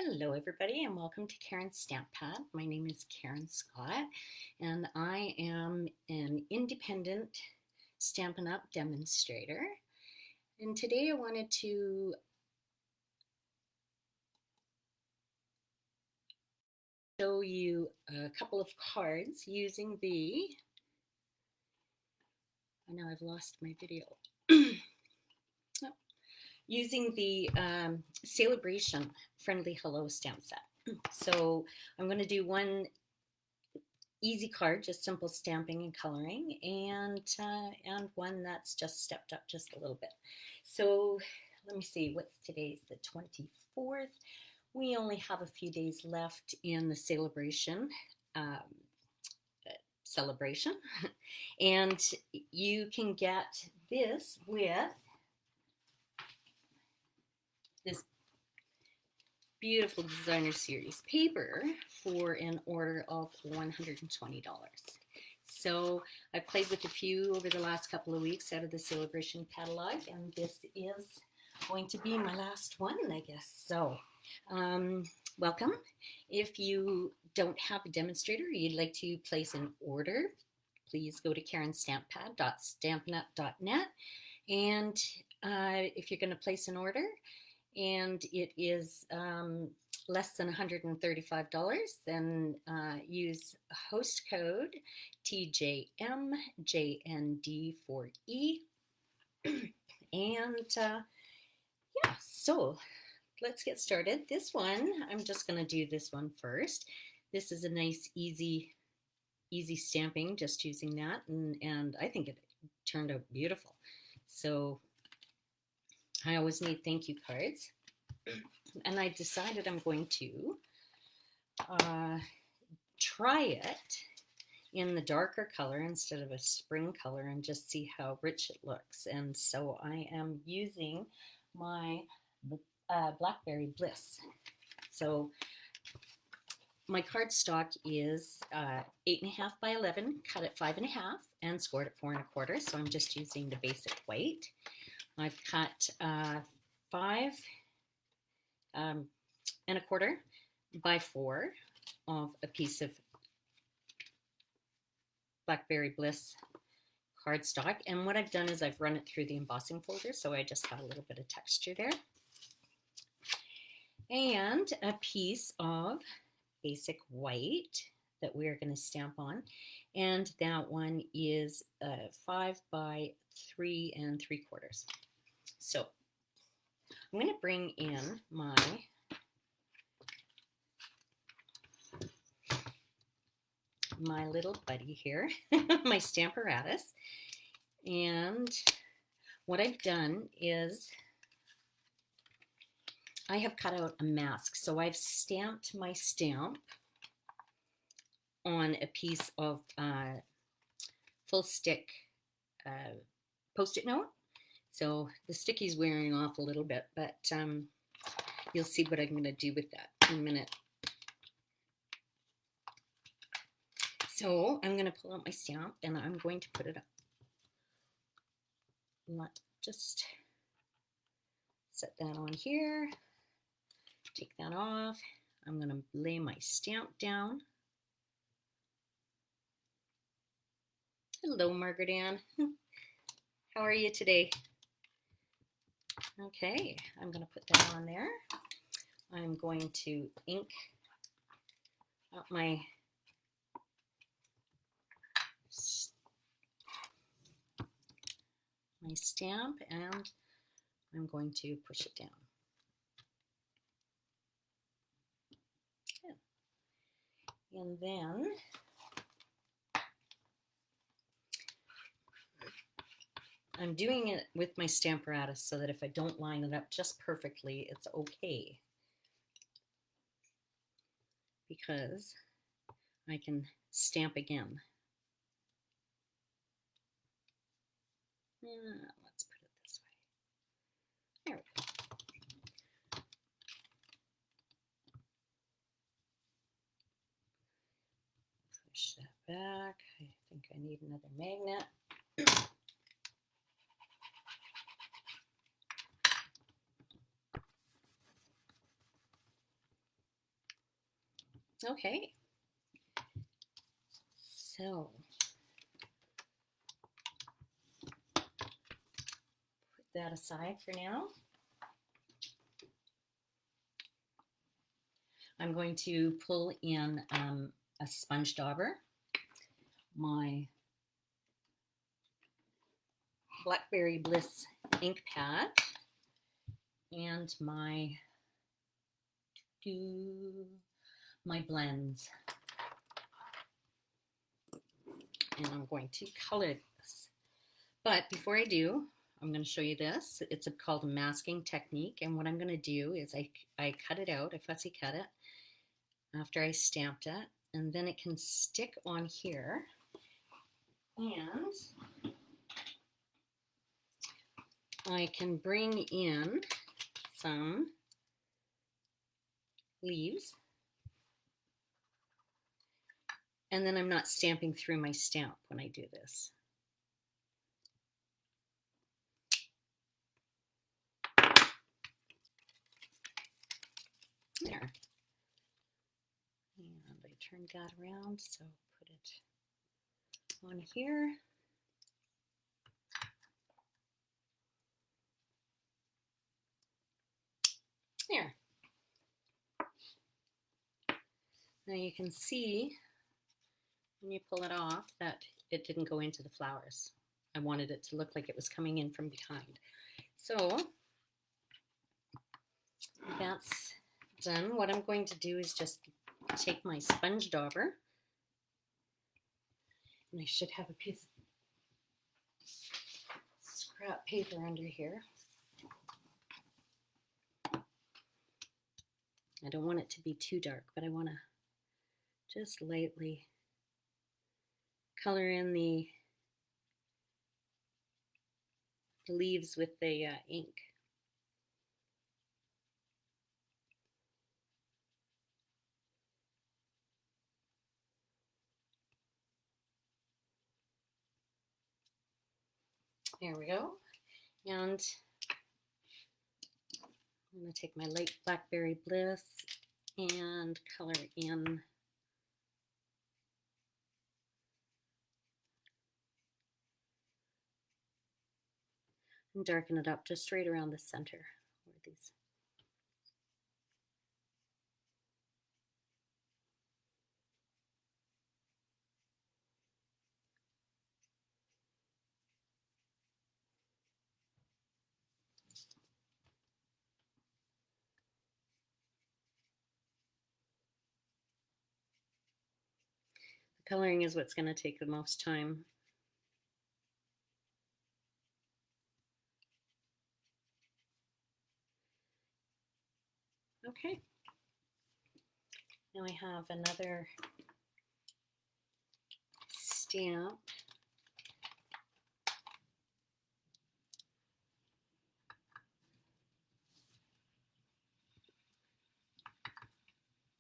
Hello everybody and welcome to Karen's Stamp Pad. My name is Karen Scott and I am an independent Stampin' Up! Demonstrator. And today I wanted to show you a couple of cards using the, oh now I've lost my video, using the Sale-a-Bration Friendly Hello stamp set. So I'm going to do one easy card, just simple stamping and coloring, and one that's just stepped up just a little bit. So let me see, what's today's the 24th. We only have a few days left in the Sale-a-Bration celebration, and you can get this with this beautiful designer series paper for an order of $120. So I played with a few over the last couple of weeks out of the Sale-a-Bration catalog, and this is going to be my last one, I guess. So welcome. If you don't have a demonstrator, you'd like to place an order, please go to karenstamppad.stampinup.net, and if you're going to place an order and it is less than $135, then use host code TJMJND4E. And yeah, so let's get started. This one, I'm just going to do this one first. This is a nice, easy stamping, just using that, and I think it turned out beautiful. So I always need thank you cards, and I decided I'm going to try it in the darker color instead of a spring color and just see how rich it looks. And so I am using my Blackberry Bliss. So my cardstock is 8.5 by 11, cut at 5.5 and scored at 4 1/4. So I'm just using the basic white. I've cut 5 1/4 by 4 of a piece of Blackberry Bliss cardstock, and what I've done is I've run it through the embossing folder, so I just have a little bit of texture there, and a piece of basic white that we're going to stamp on, and that one is 5 by 3 3/4. So I'm going to bring in my little buddy here, my Stamparatus, and what I've done is I have cut out a mask. So I've stamped my stamp on a piece of full stick Post-it note. So the sticky's wearing off a little bit, but you'll see what I'm going to do with that in a minute. So I'm going to pull out my stamp and I'm going to put it up. Just set that on here, take that off. I'm going to lay my stamp down. Hello, Margaret Ann. How are you today? Okay, I'm going to put that on there. I'm going to ink up my stamp, and I'm going to push it down. Yeah. And then I'm doing it with my Stamparatus so that if I don't line it up just perfectly, it's okay, because I can stamp again. Let's put it this way. There we go. Push that back. I think I need another magnet. Okay, so put that aside for now. I'm going to pull in a sponge dauber, my Blackberry Bliss ink pad, and my blends. And I'm going to color this. But before I do, I'm going to show you this. It's called a masking technique. And what I'm going to do is I cut it out, I fussy cut it after I stamped it. And then it can stick on here. And I can bring in some leaves. And then I'm not stamping through my stamp when I do this. There. And I turned that around, so put it on here. There. Now you can see when you pull it off that it didn't go into the flowers. I wanted it to look like it was coming in from behind. So that's done. What I'm going to do is just take my sponge dauber, and I should have a piece of scrap paper under here. I don't want it to be too dark, but I want to just lightly color in the leaves with the ink. There we go. And I'm going to take my light Blackberry Bliss and color in and darken it up just right around the center where these. The coloring is what's going to take the most time. Okay. Now I have another stamp.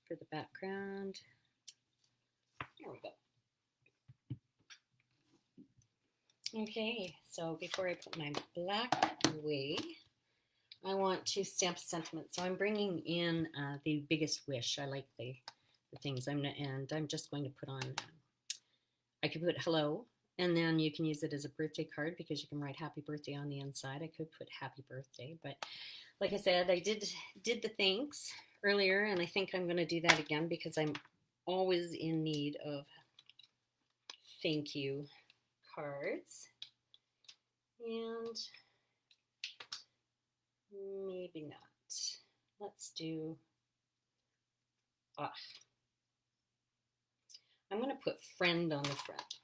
For the background. There we go. Okay, so before I put my black away, I want to stamp a sentiment. So I'm bringing in the Biggest Wish. I like the things. I'm just going to put on, I could put hello, and then you can use it as a birthday card because you can write happy birthday on the inside. I could put happy birthday, but like I said, I did the thanks earlier, and I think I'm going to do that again because I'm always in need of thank you cards. And maybe not. Let's do, I'm going to put friend on the front.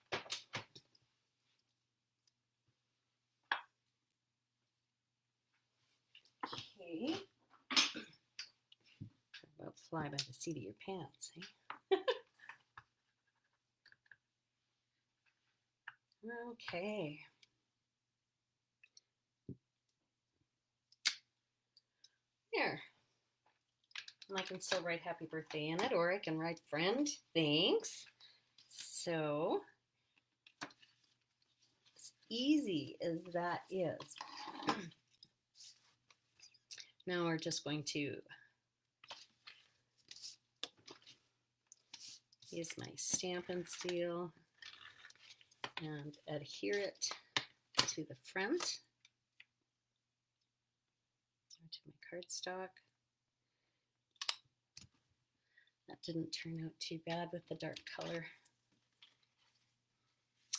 Okay. About fly by the seat of your pants, eh? Okay. There. And I can still write happy birthday in it, or I can write friend, thanks. So, as easy as that is. Now we're just going to use my Stampin' Seal and adhere it to the front, to my cardstock. That didn't turn out too bad with the dark color.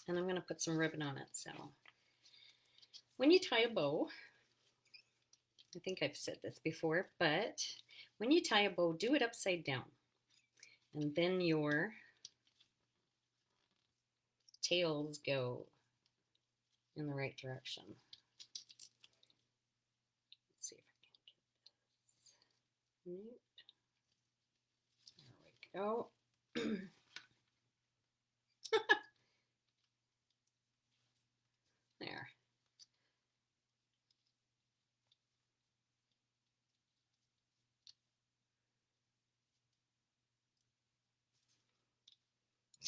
And I'm going to put some ribbon on it. So when you tie a bow, I think I've said this before, but when you tie a bow, do it upside down. And then your tails go in the right direction. Let's see if I can get this. Nope. There we go. There.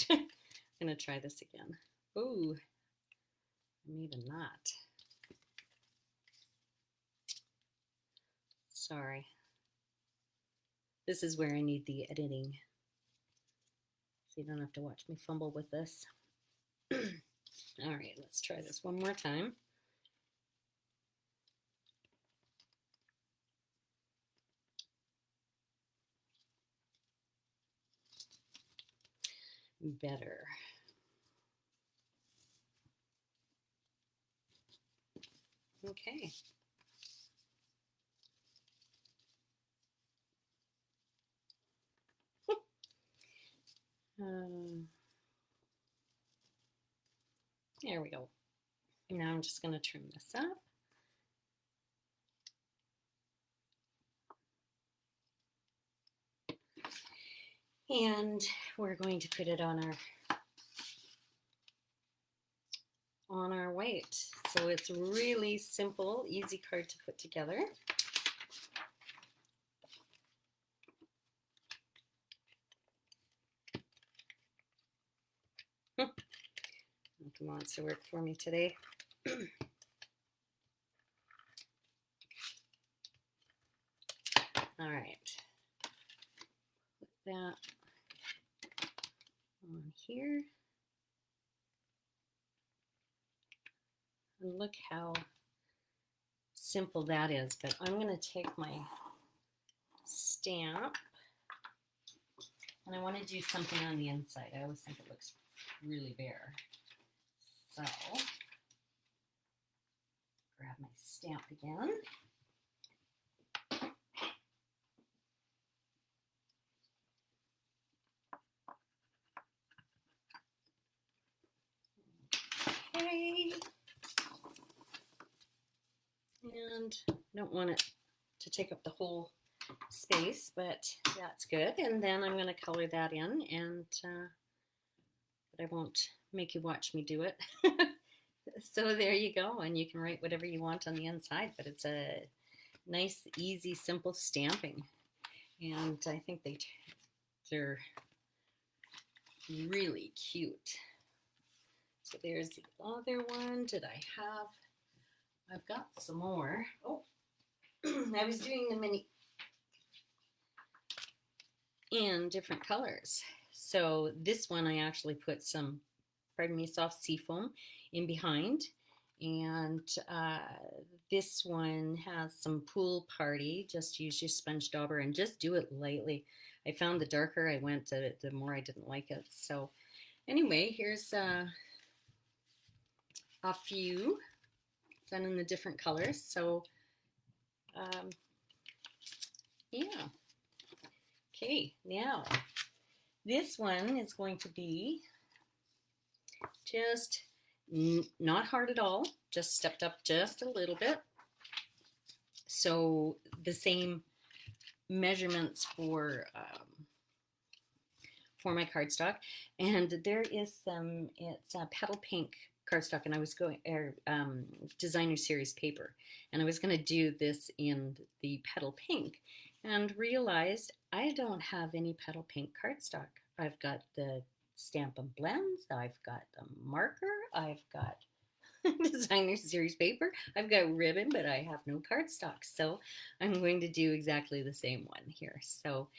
I'm going to try this again. Ooh, maybe not. Sorry. This is where I need the editing, so you don't have to watch me fumble with this. All right, let's try this one more time. Better. Okay. There we go. Now I'm just going to trim this up. And we're going to put it on our white. So it's really simple, easy card to put together. It wants to work for me today. All right. Put that on here. And look how simple that is. But I'm going to take my stamp and I want to do something on the inside. I always think it looks really bare. So, grab my stamp again. Okay. And don't want it to take up the whole space, but that's good. And then I'm going to color that in, and but I won't make you watch me do it. So there you go, and you can write whatever you want on the inside, but it's a nice, easy, simple stamping. And I think they're really cute. So there's the other one. Did I have? I've got some more. Oh, I was doing them in different colors. So this one I actually put some, pardon me, soft seafoam in behind. And this one has some Pool Party. Just use your sponge dauber and just do it lightly. I found the darker I went, the more I didn't like it. So anyway, here's a few done in the different colors. So yeah. Okay, now this one is going to be just not hard at all, just stepped up just a little bit. So the same measurements for my cardstock, and there is some, it's a petal pink cardstock, and I was going, designer series paper, and I was going to do this in the petal pink, and realized I don't have any petal pink cardstock. I've got the Stampin' Blends, I've got the marker, I've got designer series paper, I've got ribbon, but I have no cardstock. So I'm going to do exactly the same one here. So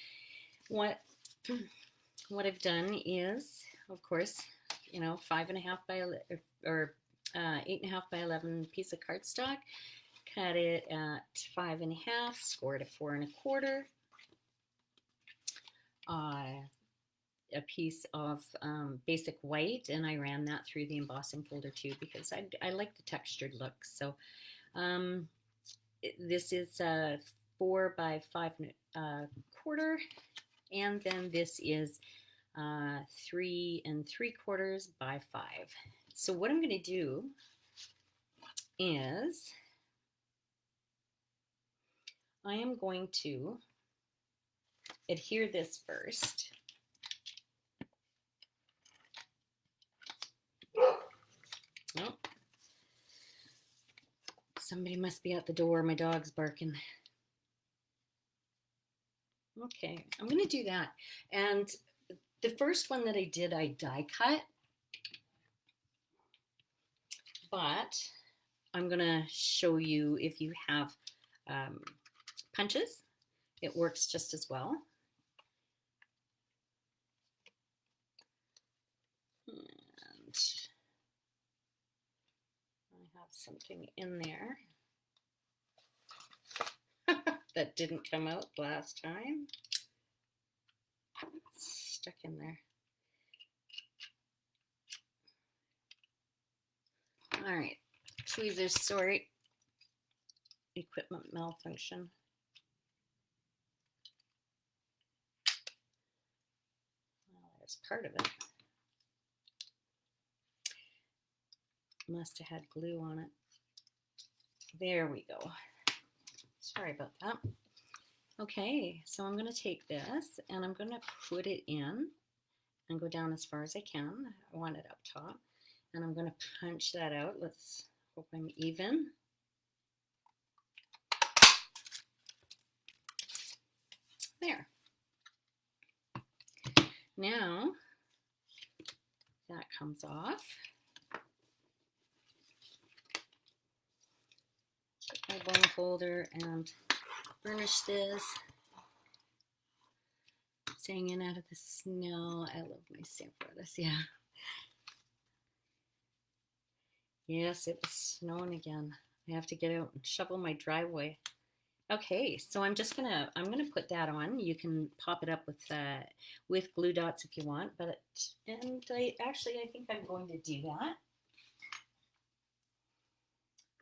what what I've done is, of course, 5.5 by or 8.5 by 11 piece of cardstock. Cut it at 5.5, scored a 4 1/4. A piece of basic white, and I ran that through the embossing folder too because I like the textured look. So this is 4 by 5 1/4, and then this is 3 3/4 by 5. So what I'm going to do is I am going to adhere this first. Oh, somebody must be at the door. My dog's barking. Okay, I'm going to do that. And the first one that I did, I die cut. But I'm going to show you if you have punches, it works just as well. And I have something in there that didn't come out last time. It's stuck in there. All right, tweezers, sorry. Equipment malfunction. Well, there's part of it. Must have had glue on it. There we go. Sorry about that. Okay, so I'm going to take this and I'm going to put it in and go down as far as I can. I want it up top. And I'm going to punch that out. Let's hope I'm even. There. Now that comes off. Take my bone folder and burnish this. It's hanging out of the snow. I love my sampradis, yeah. Yes, it was snowing again. I have to get out and shovel my driveway. Okay, so I'm gonna put that on. You can pop it up with glue dots if you want, and I think I'm going to do that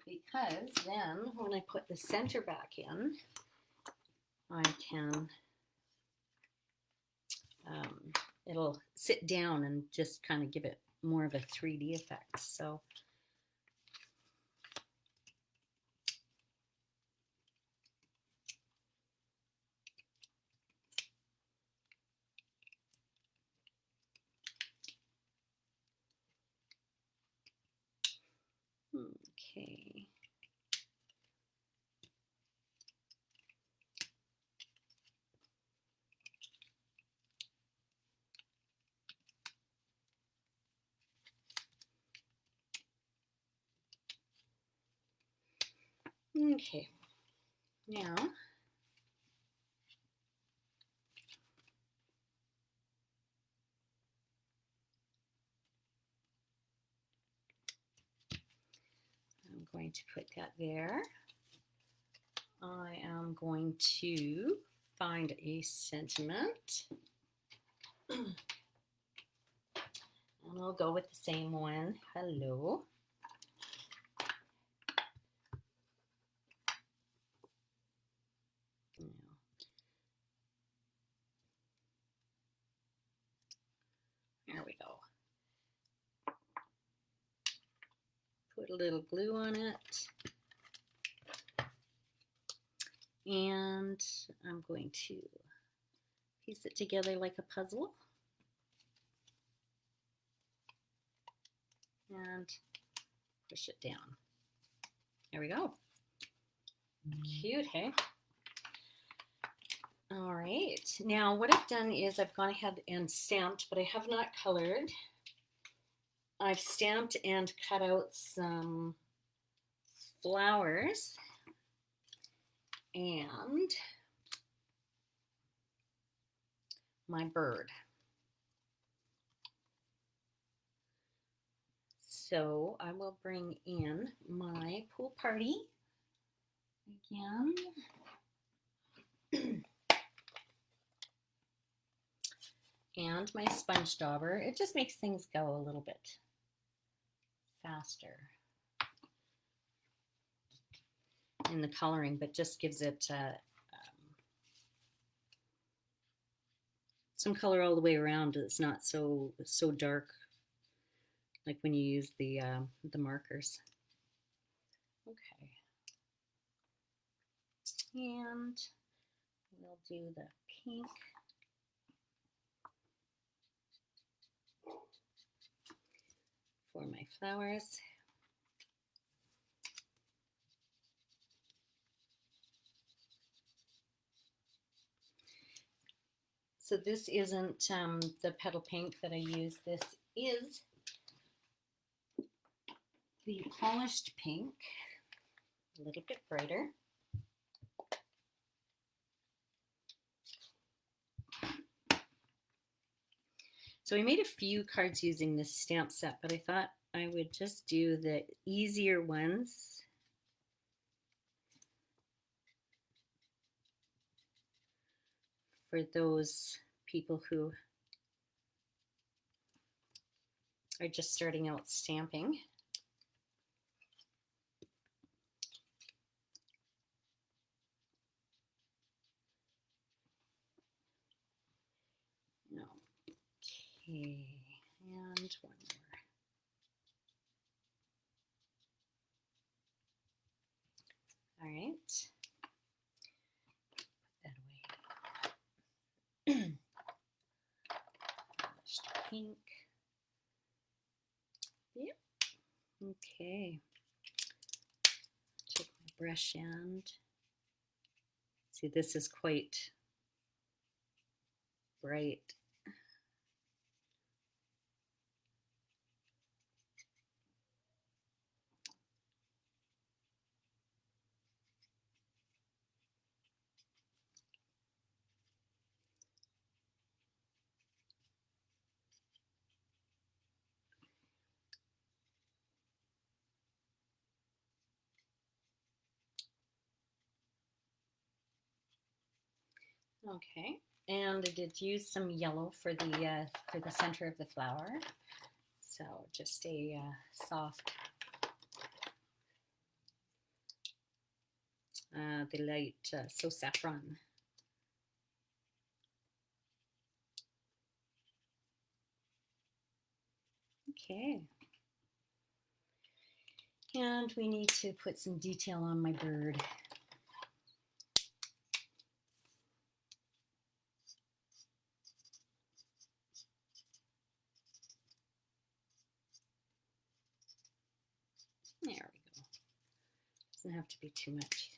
because then when I put the center back in, I can it'll sit down and just kind of give it more of a 3D effect. So okay. Okay, now I'm going to put that there. I am going to find a sentiment. And I'll go with the same one. Hello. There we go. Put a little glue on it. And I'm going to piece it together like a puzzle. And push it down. There we go. Cute, hey? All right, now what I've done is I've gone ahead and stamped, but I have not colored. I've stamped and cut out some flowers and my bird. So I will bring in my pool party again. And my sponge dauber. It just makes things go a little bit faster in the coloring, but just gives it some color all the way around. It's not so dark like when you use the markers. Okay, and we'll do the pink. For my flowers. So this isn't the petal pink that I use. This is the polished pink, a little bit brighter. So I made a few cards using this stamp set, but I thought I would just do the easier ones. For those people who are just starting out stamping. Okay, and one more. All right. Put that away. Polished pink. Yep. Okay. Take my brush and see, this is quite bright. Okay, and I did use some yellow for the center of the flower. So just a soft, the light, so saffron. Okay. And we need to put some detail on my bird. There we go. Doesn't have to be too much.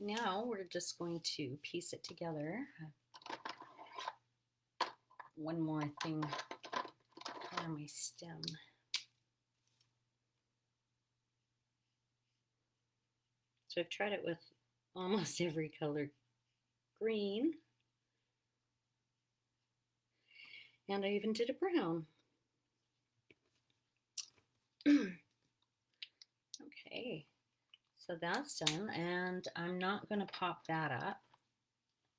Now we're just going to piece it together. One more thing for my stem. So I've tried it with almost every color green. And I even did a brown. Okay, so that's done, and I'm not going to pop that up.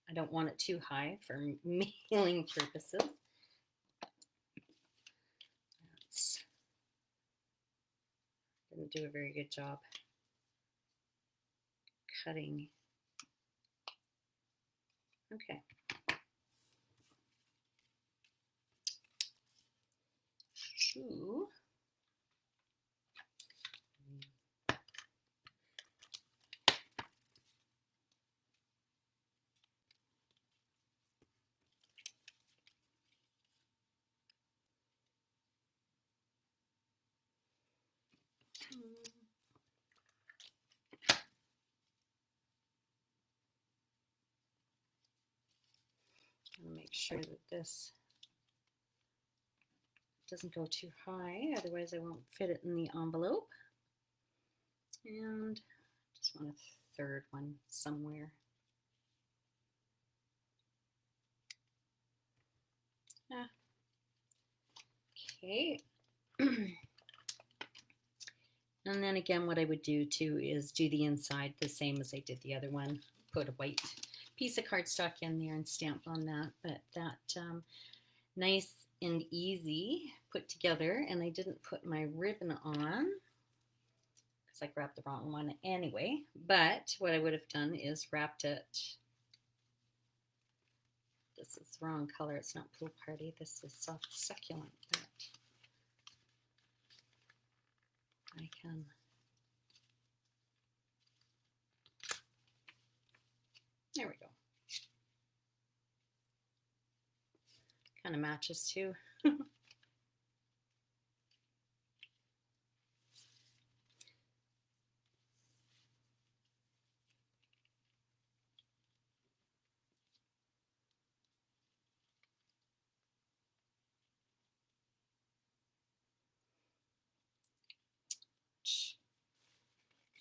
I don't want it too high for mailing purposes. Didn't do a very good job cutting. Okay. Ooh. I'm gonna make sure that this doesn't go too high, otherwise I won't fit it in the envelope. And just want a third one somewhere. Okay. And then again, what I would do too is do the inside the same as I did the other one. Put a white piece of cardstock in there and stamp on that. But that nice and easy put together. And I didn't put my ribbon on because I grabbed the wrong one anyway. But what I would have done is wrapped it. This is the wrong color. It's not Pool Party. This is Soft Succulent. But I can. There we go. Kind of matches too.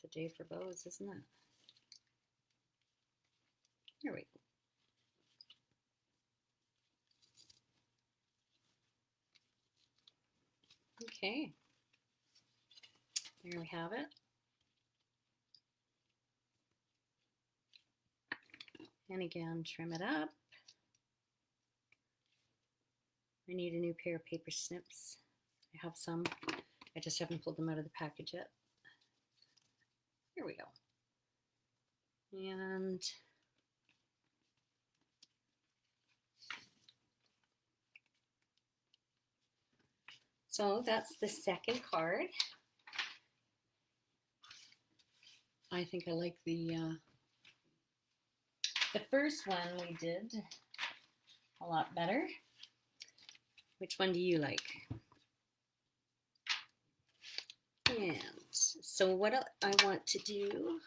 It's a day for bows, isn't it? Here we go. Okay, there we have it. And again, trim it up. I need a new pair of paper snips. I have some. I just haven't pulled them out of the package yet. Here we go. And so that's the second card. I think I like the first one we did a lot better. Which one do you like? And so what I want to do,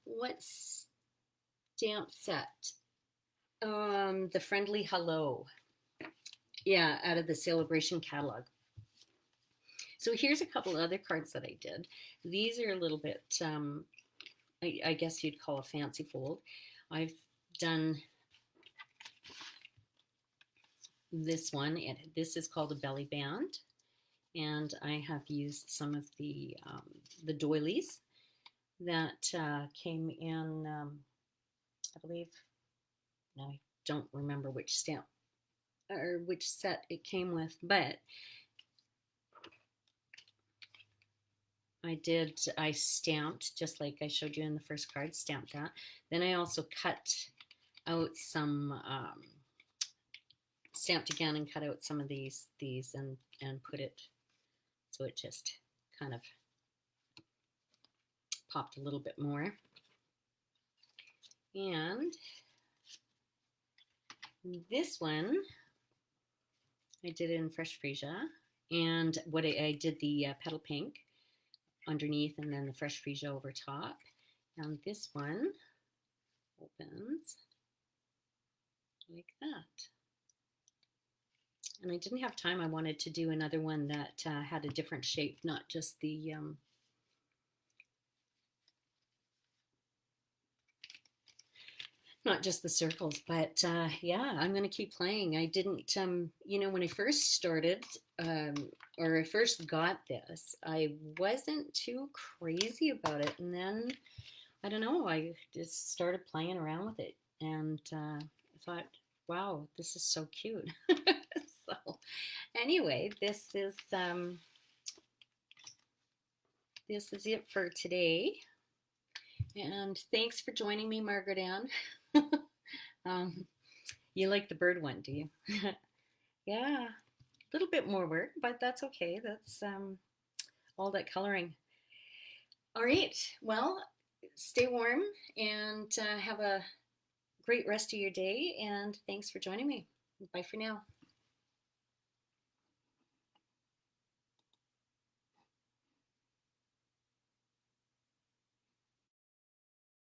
what stamp set? The Friendly Hello. Yeah, out of the Sale-a-Bration catalog. So here's a couple other cards that I did. These are a little bit, I guess you'd call a fancy fold. I've done this one. This is called a belly band. And I have used some of the doilies that came in, I believe, now I don't remember which stamp or which set it came with, but I stamped, just like I showed you in the first card, stamped that. Then I also cut out some, stamped again and cut out some of these and put it, so it just kind of popped a little bit more. And this one, I did it in Fresh Freesia, and what I did the petal pink underneath and then the Fresh Freesia over top. And this one opens like that. And I didn't have time. I wanted to do another one that had a different shape, not just the circles, but yeah, I'm going to keep playing. I didn't, you know, when I first started, or I first got this, I wasn't too crazy about it. And then, I don't know, I just started playing around with it. And I thought, wow, this is so cute. So anyway, this is it for today. And thanks for joining me, Margaret Ann. You like the bird one, do you? Yeah, a little bit more work, but that's okay. That's all that coloring. All right, well, stay warm and have a great rest of your day, and thanks for joining me. Bye for now.